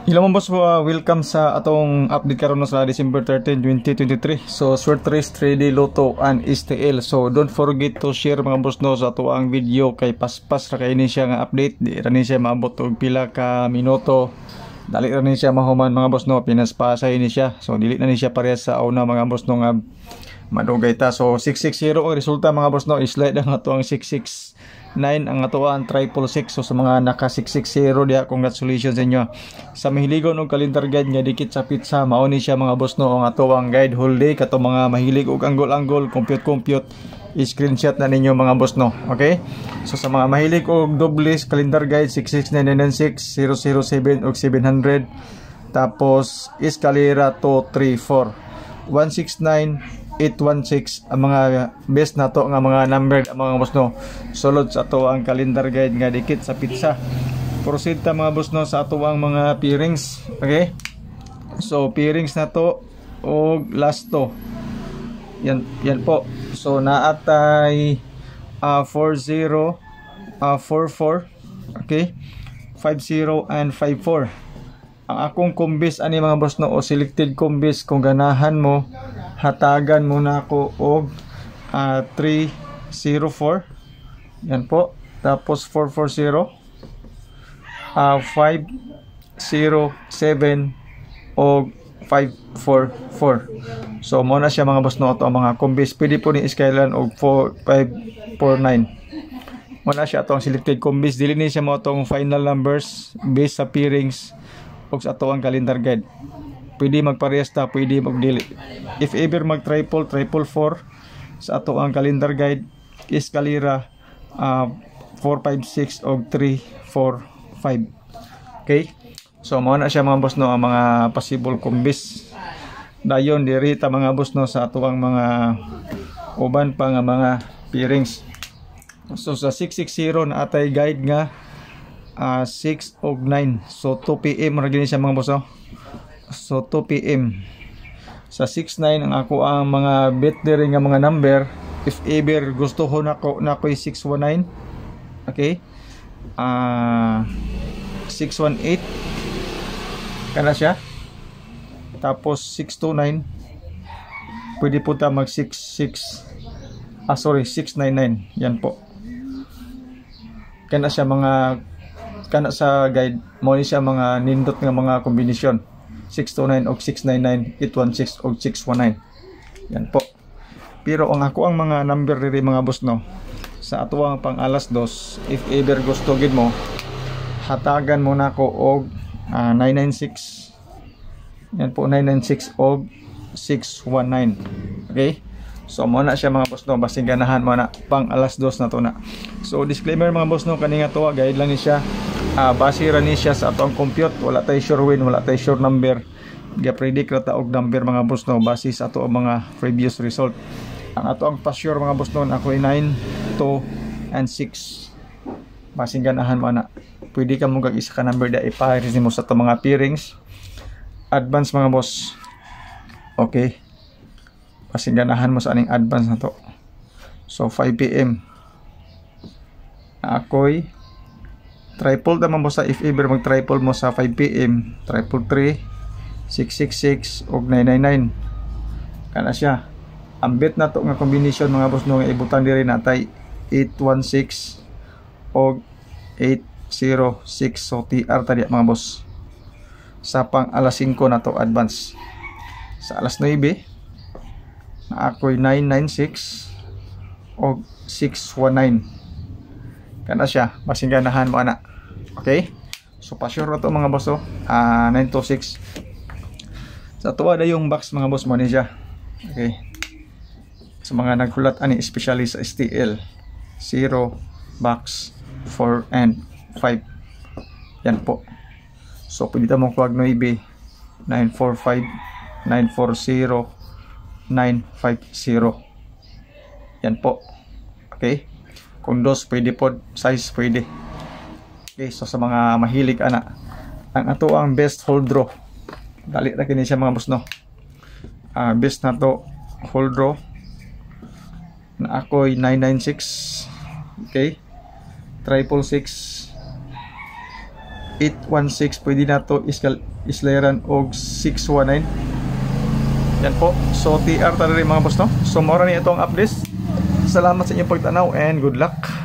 Hello mga boss, welcome sa atong update karon sa December 13, 2023. So Swerte Race 3D Lotto and STL. So don't forget to share mga boss no sa ato ang video kay paspas ra kay ni siya nga update. Di ra ni siya maabot og pila ka minuto. Dali ra ni siya mahuman mga boss no, pinaspasay ni siya. So dili na ni siya parehas sa una mga boss no nga madugay ta. So 660 ang resulta mga boss no, slide ang ato ang 669 ang atuan 666. So sa mga naka 660 diha, congratulations sa inyo. Sa mahiligon og calendar guide nga dikit sa pizza, mao ni siya mga boss no ang atuang guide whole day kato mga mahilig og angle compute screenshot na ninyo mga boss no. Okay, so sa mga mahilig og dobles calendar guide 66996 007 og 700, tapos escalera 234 169 816 ang mga best na to nga mga numbered ang mga boss no. Sulod sa ato ang calendar guide nga dikit sa pizza. Proceed ta mga boss no sa ato ang mga pairings. Okay, so pairings na to og last to yan po. So naatay 40 44, okay, 50 and 54 ang akong kumbis ani mga boss no, o selected kumbis. Kung ganahan mo, hatagan mo na ako og 304 yan po, tapos 440 507 og 544. So mo na siya mga boss no, to ang mga kumbis. Pwede po ni iskailan og 4549 mo na siya atong selected kumbis. Dili ni siya mo atong final numbers based sa pairings og sa ato ang calendar guide. Pwede magparehas ta, pwede magdili. If ever mag triple 4 sa ato ang calendar guide, escalera 456 og 345. Okay, so mo na siya mga boss no ang mga possible kumbis. Dayon diri ta mga boss no sa ato ang mga uban pa nga mga pairings. So sa 660 na atay guide nga 6 og 9. So 2 PM ra gini siya mga boss no. So 2 PM sa 69 ang ako ang mga bet diri nga mga number. If ever gusto ko nako 619, okay, 618 kana siya, tapos 629 pwede po ta mag 699 yan po. Kana siya mga kana sa guide mo ni siya mga nindot nga mga kombinasyon 629 og 699, 816 og 619 yan po. Pero ang ako ang mga number diri mga boss no sa atuang pang alas 2, if ever gusto gid mo, hatagan mo na ko og 996 yan po, 996 og 619. Okay, so mo na siya mga boss no, basig ganahan mo na pang alas 2 na to na. So disclaimer mga boss no, kani nga to guide lang ni siya. Base ra ni siya sa atong compute, wala tay sure win, wala tay sure number. Ga-predict ra ta og number mga boss no base sa ato mga previous result. Ang ato ang pa-sure mga boss no ako 9, 2 and 6. Base ganahan mo na. Pwede ka mo gag isa ka number da ipares mo sa ato mga pairings. Advance mga boss. Okay, base ganahan mo sa aning advance na to. So 5 PM ako'y triple naman mo sa, if ever mag triple mo sa 5 PM, 333 666 og 999 kana siya. Ang bet na to nga combination mga boss no nga ibutan diri natay 816 og 806. So TR tadi mga boss sa pang alas 5 na to advance. Sa alas 9 na ako'y 996 og 619 kana siya, basing ganahan mo ana. Okay, so pa-sure to mga boss 926 sa tuwa da yung box mga boss mo ni siya. Okay, sa mga nagkulat ani especially sa STL 0 box 4 and 5 yan po. So pwede ta mong kuwag 9 945 940 950 yan po. Okay, kung dos pwede po, size pwede. Okay, so sa mga mahilig ana, ang ato ang best hold draw, dali ra kini siya mga boss no. Best na to hold draw na ako'y 996, okay, 666 816 pwede na to islayaran og 619. Yan po. So TR tara rin mga boss no. So mora ni itong updates. Salamat sa inyong pagtanaw and good luck.